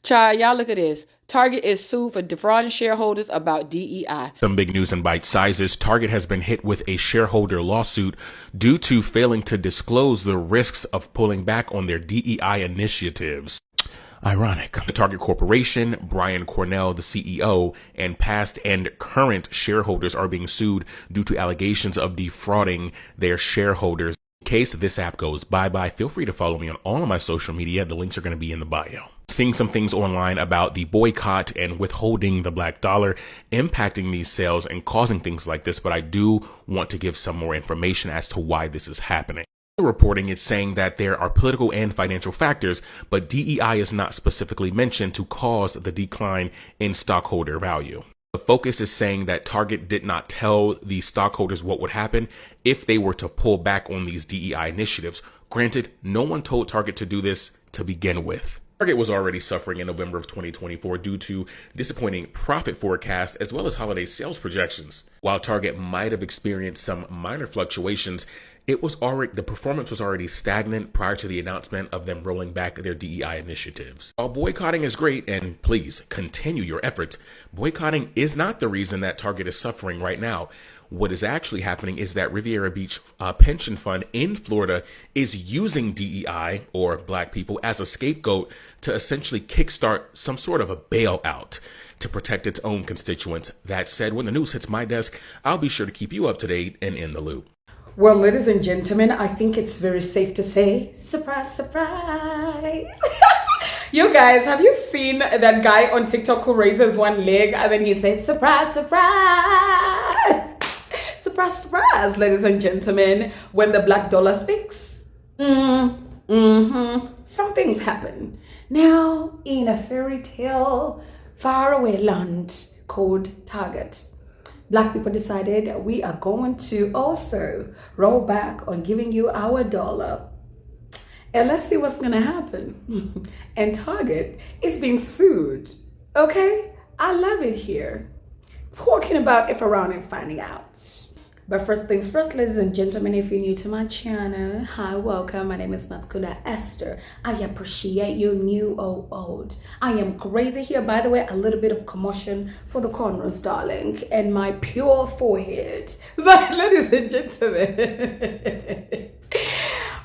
Child, y'all look at this. Target is sued for defrauding shareholders about DEI. Some big news in bite sizes. Target has been hit with a shareholder lawsuit due to failing to disclose the risks of pulling back on their DEI initiatives. Ironic. The Target Corporation, Brian Cornell, the CEO, and past and current shareholders are being sued due to allegations of defrauding their shareholders. In case this app goes bye-bye, feel free to follow me on all of my social media. The links are going to be in the bio. Seeing some things online about the boycott and withholding the black dollar impacting these sales and causing things like this, but I do want to give some more information as to why this is happening. The reporting is saying that there are political and financial factors, but DEI is not specifically mentioned to cause the decline in stockholder value. The focus is saying that Target did not tell the stockholders what would happen if they were to pull back on these DEI initiatives. Granted, no one told Target to do this to begin with. Target was already suffering in November of 2024 due to disappointing profit forecasts as well as holiday sales projections. While Target might have experienced some minor fluctuations, the performance was already stagnant prior to the announcement of them rolling back their DEI initiatives. While boycotting is great, and please continue your efforts, boycotting is not the reason that Target is suffering right now. What is actually happening is that Riviera Beach pension fund in Florida is using DEI, or black people, as a scapegoat to essentially kickstart some sort of a bailout to protect its own constituents. That said, when the news hits my desk, I'll be sure to keep you up to date and in the loop. Well, ladies and gentlemen, I think it's very safe to say, surprise, surprise. You guys, have you seen that guy on TikTok who raises one leg and then he says, surprise, surprise? Surprise, surprise, ladies and gentlemen, when the black dollar speaks, some things happen. Now, in a fairy tale, faraway land called Target, black people decided we are going to also roll back on giving you our dollar. And let's see what's going to happen. And Target is being sued. Okay? I love it here. Talking about if around and finding out. But first things first, ladies and gentlemen, if you're new to my channel, hi, welcome. My name is Natskula Esther. I appreciate you new or old. I am crazy here. By the way, a little bit of commotion for the corners, darling, and my pure forehead. But ladies and gentlemen,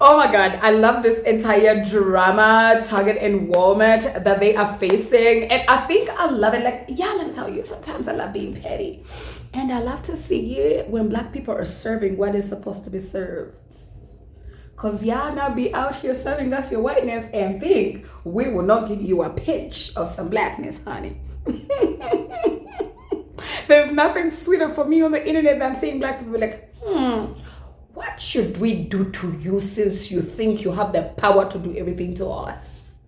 oh my God, I love this entire drama Target and Walmart that they are facing. And I think I love it. Like, yeah, let me tell you, sometimes I love being petty. And I love to see it when black people are serving what is supposed to be served. Because y'all not be out here serving us your whiteness and think we will not give you a pinch of some blackness, honey. There's nothing sweeter for me on the internet than seeing black people like, what should we do to you since you think you have the power to do everything to us?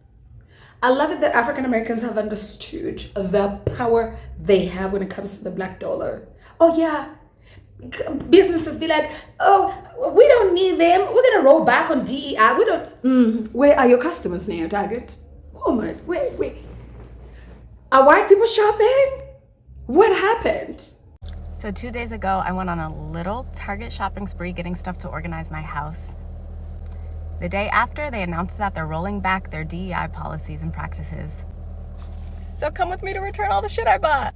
I love it that African Americans have understood the power they have when it comes to the black dollar. Oh yeah, businesses be like, oh, we don't need them. We're gonna roll back on DEI. We don't. Where are your customers now, Target? Woman, wait. Are white people shopping? What happened? So 2 days ago, I went on a little Target shopping spree getting stuff to organize my house. The day after, they announced that they're rolling back their DEI policies and practices. So come with me to return all the shit I bought.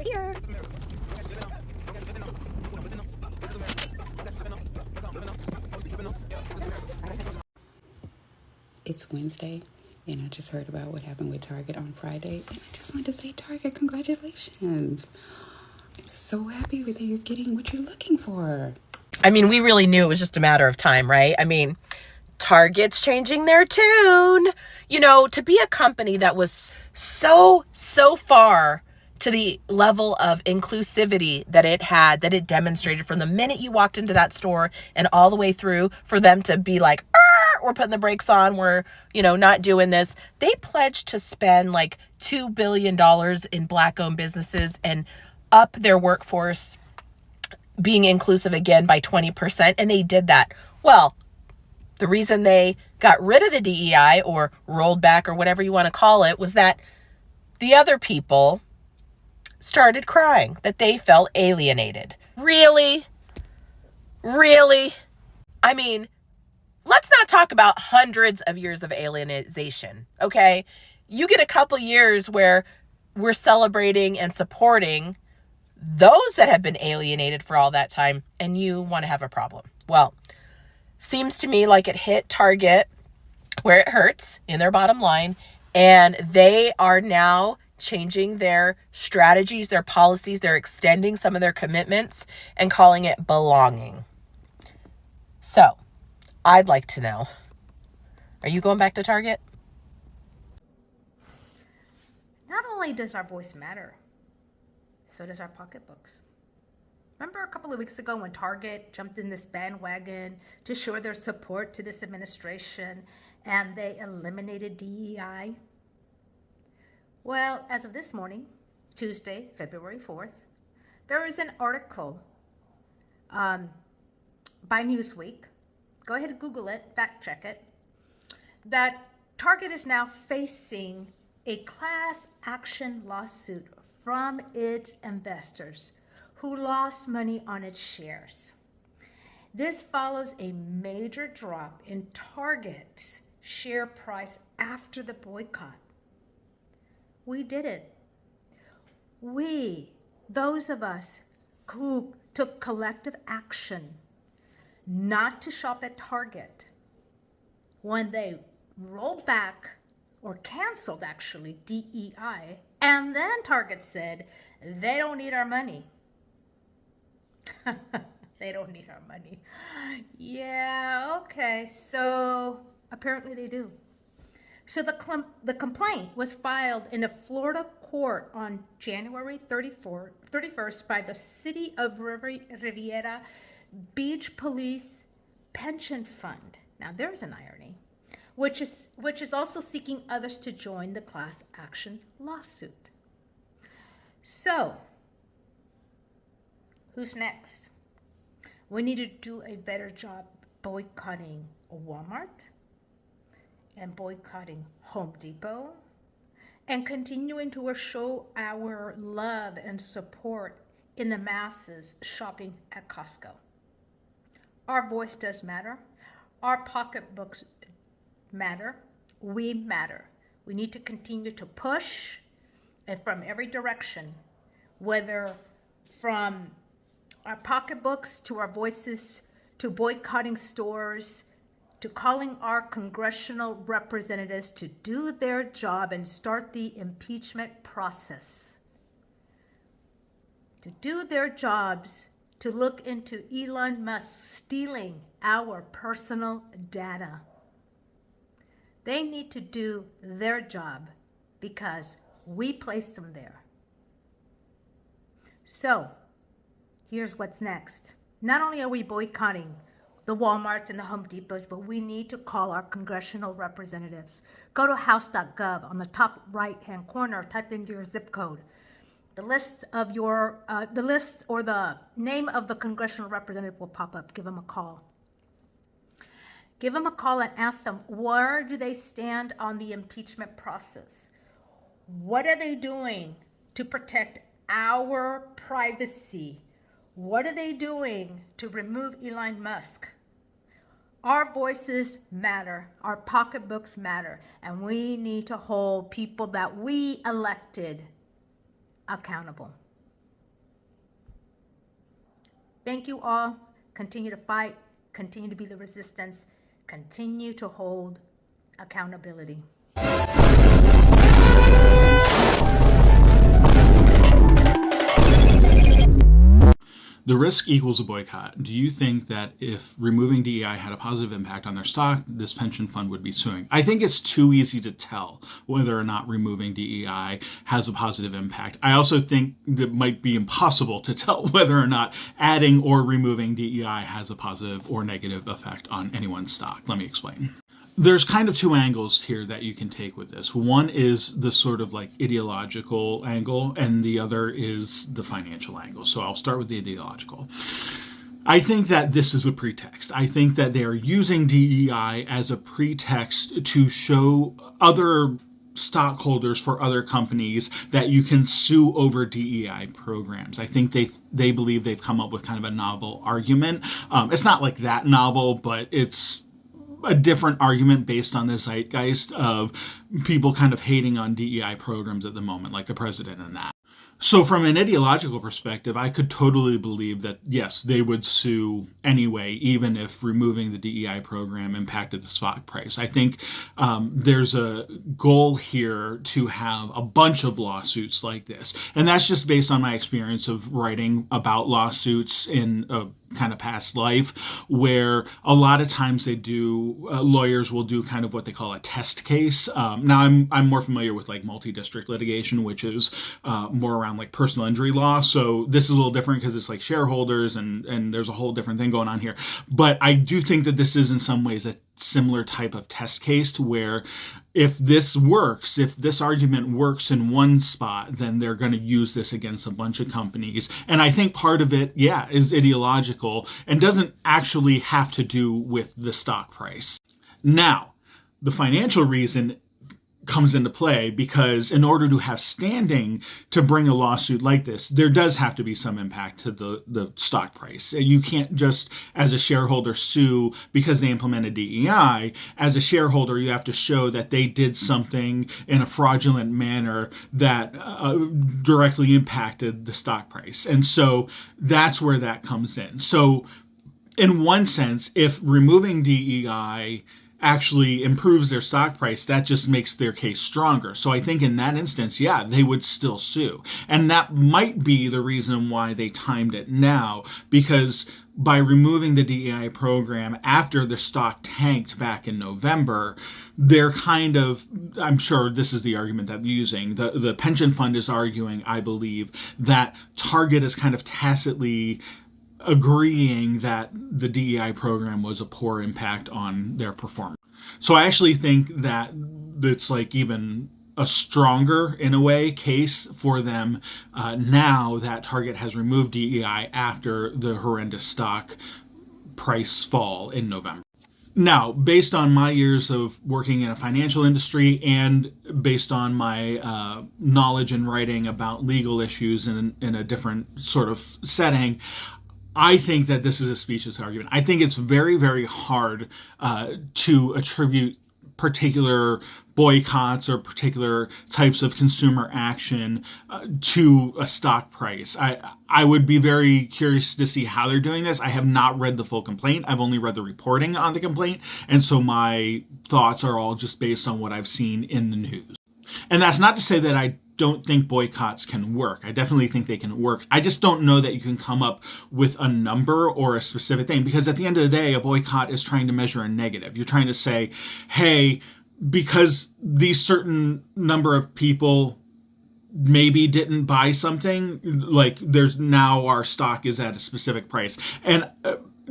Here. It's Wednesday, and I just heard about what happened with Target on Friday, and I just wanted to say, Target, congratulations. I'm so happy that you're getting what you're looking for. I mean, we really knew it was just a matter of time, right? I mean, Target's changing their tune. You know, to be a company that was so far to the level of inclusivity that it had, that it demonstrated from the minute you walked into that store and all the way through, for them to be like, we're putting the brakes on, we're, not doing this. They pledged to spend like $2 billion in Black-owned businesses and up their workforce being inclusive again by 20%. And they did that. Well, the reason they got rid of the DEI or rolled back or whatever you want to call it was that the other people started crying, that they felt alienated. Really? I mean, let's not talk about hundreds of years of alienization, okay? You get a couple years where we're celebrating and supporting those that have been alienated for all that time, and you want to have a problem. Well, seems to me like it hit Target where it hurts in their bottom line, and they are now changing their strategies, their policies. They're extending some of their commitments and calling it belonging. So I'd like to know, are you going back to Target? Not only does our voice matter, so does our pocketbooks. Remember a couple of weeks ago when Target jumped in this bandwagon to show their support to this administration and they eliminated DEI? Well, as of this morning, Tuesday, February 4th, there is an article by Newsweek, go ahead and Google it, fact check it, that Target is now facing a class action lawsuit from its investors who lost money on its shares. This follows a major drop in Target's share price after the boycott. We did it. We, those of us who took collective action not to shop at Target when they rolled back or canceled actually DEI, and then Target said they don't need our money. They don't need our money. Yeah, okay, so apparently they do. So the complaint was filed in a Florida court on January 31st by the City of Riviera Beach Police Pension Fund. Now there's an irony, which is also seeking others to join the class action lawsuit. So, who's next? We need to do a better job boycotting Walmart and boycotting Home Depot and continuing to show our love and support in the masses shopping at Costco. Our voice does matter. Our pocketbooks matter. We matter. We need to continue to push, and from every direction, whether from our pocketbooks to our voices, to boycotting stores, to calling our congressional representatives to do their job and start the impeachment process. To do their jobs, to look into Elon Musk stealing our personal data. They need to do their job because we placed them there. So, here's what's next. Not only are we boycotting the Walmarts and the Home Depots, but we need to call our congressional representatives. Go to house.gov on the top right-hand corner, type into your zip code. The list or the name of the congressional representative will pop up. Give them a call. Give them a call and ask them, where do they stand on the impeachment process? What are they doing to protect our privacy? What are they doing to remove Elon Musk? Our voices matter, our pocketbooks matter, and we need to hold people that we elected accountable. Thank you all. Continue to fight, continue to be the resistance, continue to hold accountability. The risk equals a boycott. Do you think that if removing DEI had a positive impact on their stock, this pension fund would be suing? I think it's too easy to tell whether or not removing DEI has a positive impact. I also think that it might be impossible to tell whether or not adding or removing DEI has a positive or negative effect on anyone's stock. Let me explain. There's kind of two angles here that you can take with this. One is the sort of like ideological angle, and the other is the financial angle. So I'll start with the ideological. I think that this is a pretext. I think that they are using DEI as a pretext to show other stockholders for other companies that you can sue over DEI programs. I think they believe they've come up with kind of a novel argument. It's not like that novel, but it's a different argument based on the zeitgeist of people kind of hating on DEI programs at the moment, like the president and that. So from an ideological perspective, I could totally believe that, yes, they would sue anyway, even if removing the DEI program impacted the stock price. I think there's a goal here to have a bunch of lawsuits like this. And that's just based on my experience of writing about lawsuits in a kind of past life, where a lot of times they do, lawyers will do kind of what they call a test case. Now I'm more familiar with like multi-district litigation, which is more around like personal injury law. So this is a little different because it's like shareholders and there's a whole different thing going on here. But I do think that this is in some ways a similar type of test case to where if this works, if this argument works in one spot, then they're going to use this against a bunch of companies. And I think part of it, yeah, is ideological and doesn't actually have to do with the stock price. Now, the financial reason comes into play because in order to have standing to bring a lawsuit like this, there does have to be some impact to the stock price. You can't just, as a shareholder, sue because they implemented DEI. As a shareholder, you have to show that they did something in a fraudulent manner that directly impacted the stock price. And so that's where that comes in. So in one sense, if removing DEI actually improves their stock price, that just makes their case stronger. So I think in that instance, yeah, they would still sue. And that might be the reason why they timed it now, because by removing the DEI program after the stock tanked back in November, they're kind of, I'm sure this is the argument that they're using, the pension fund is arguing, I believe, that Target is kind of tacitly agreeing that the DEI program was a poor impact on their performance. So I actually think that it's like even a stronger, in a way, case for them now that Target has removed DEI after the horrendous stock price fall in November. Now, based on my years of working in a financial industry and based on my knowledge and writing about legal issues in a different sort of setting, I think that this is a specious argument. I think it's very, very hard to attribute particular boycotts or particular types of consumer action to a stock price. I would be very curious to see how they're doing this. I have not read the full complaint. I've only read the reporting on the complaint. And so my thoughts are all just based on what I've seen in the news. And that's not to say that I don't think boycotts can work. I definitely think they can work. I just don't know that you can come up with a number or a specific thing, because at the end of the day, a boycott is trying to measure a negative. You're trying to say, hey, because these certain number of people maybe didn't buy something, like there's now our stock is at a specific price. And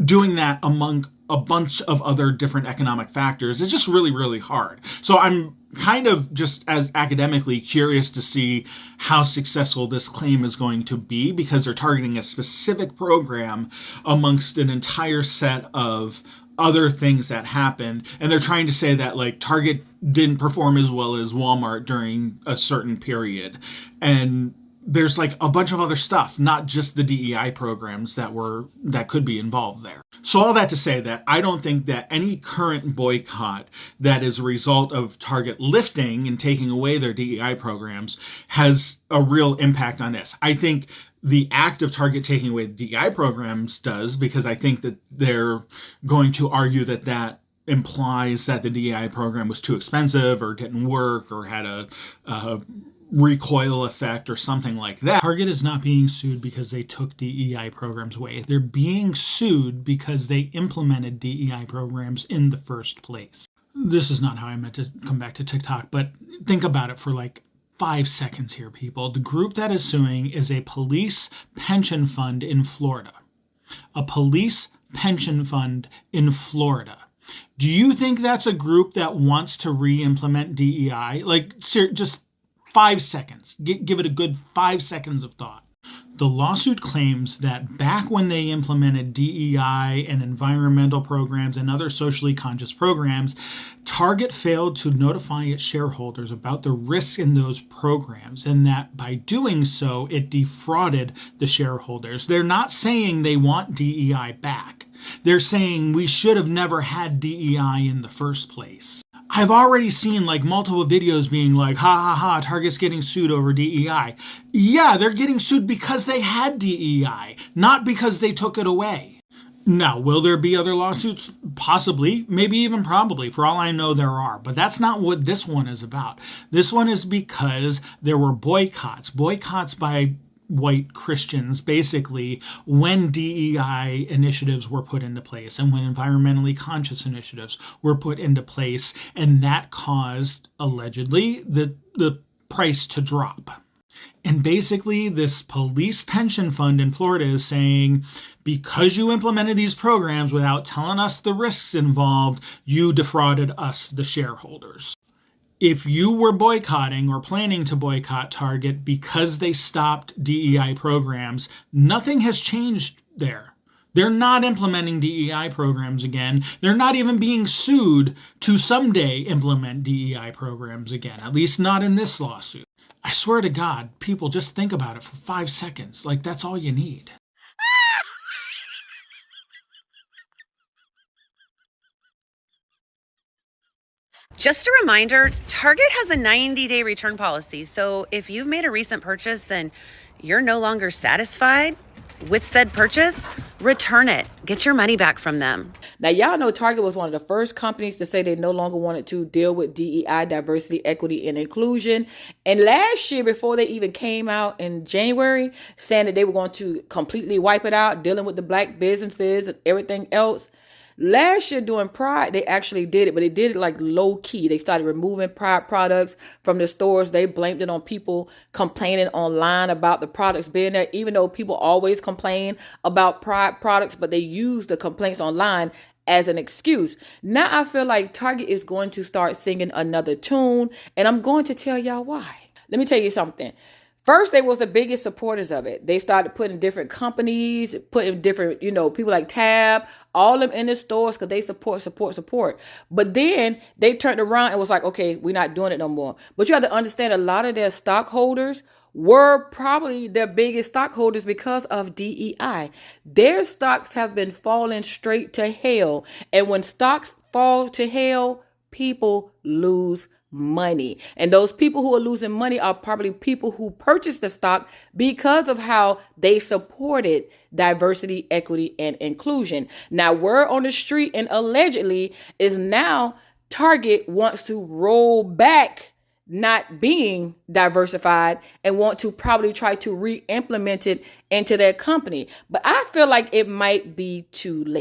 doing that among a bunch of other different economic factors is just really, really hard. So I'm kind of just as academically curious to see how successful this claim is going to be, because they're targeting a specific program amongst an entire set of other things that happened. And they're trying to say that like Target didn't perform as well as Walmart during a certain period. And there's like a bunch of other stuff, not just the DEI programs that could be involved there. So all that to say that I don't think that any current boycott that is a result of Target lifting and taking away their DEI programs has a real impact on this. I think the act of Target taking away the DEI programs does, because I think that they're going to argue that that implies that the DEI program was too expensive or didn't work or had a recoil effect or something like that. Target is not being sued because they took DEI programs away. They're being sued because they implemented DEI programs in the first place. This is not how I meant to come back to TikTok, but think about it for like 5 seconds here, people. The group that is suing is a police pension fund in Florida. A police pension fund in Florida. Do you think that's a group that wants to re-implement DEI? Like, just 5 seconds. Give it a good 5 seconds of thought. The lawsuit claims that back when they implemented DEI and environmental programs and other socially conscious programs, Target failed to notify its shareholders about the risks in those programs, and that by doing so, it defrauded the shareholders. They're not saying they want DEI back. They're saying we should have never had DEI in the first place. I've already seen like multiple videos being like, ha ha ha, Target's getting sued over DEI. Yeah, they're getting sued because they had DEI, not because they took it away. Now, will there be other lawsuits? Possibly, maybe even probably. For all I know, there are. But that's not what this one is about. This one is because there were boycotts by white Christians, basically, when DEI initiatives were put into place and when environmentally conscious initiatives were put into place. And that caused, allegedly, the price to drop. And basically, this police pension fund in Florida is saying, because you implemented these programs without telling us the risks involved, you defrauded us, the shareholders. If you were boycotting or planning to boycott Target because they stopped DEI programs, nothing has changed there. They're not implementing DEI programs again. They're not even being sued to someday implement DEI programs again, at least not in this lawsuit. I swear to God, people, just think about it for 5 seconds. Like, that's all you need. Just a reminder, Target has a 90-day return policy. So if you've made a recent purchase and you're no longer satisfied with said purchase, return it. Get your money back from them. Now, y'all know Target was one of the first companies to say they no longer wanted to deal with DEI, diversity, equity, and inclusion. And last year, before they even came out in January, saying that they were going to completely wipe it out, dealing with the black businesses and everything else. Last year during Pride, they actually did it, but they did it like low key. They started removing Pride products from the stores. They blamed it on people complaining online about the products being there, even though people always complain about Pride products, but they use the complaints online as an excuse. Now I feel like Target is going to start singing another tune, and I'm going to tell y'all why. Let me tell you something. First, they was the biggest supporters of it. They started putting different companies, putting different, people like Tab, all of them in the stores because they support. But then they turned around and was like, okay, we're not doing it no more. But you have to understand a lot of their stockholders were probably their biggest stockholders because of DEI. Their stocks have been falling straight to hell. And when stocks fall to hell, people lose money. And those people who are losing money are probably people who purchased the stock because of how they supported diversity, equity, and inclusion. Now, word on the street and allegedly is now Target wants to roll back not being diversified and want to probably try to re-implement it into their company. But I feel like it might be too late.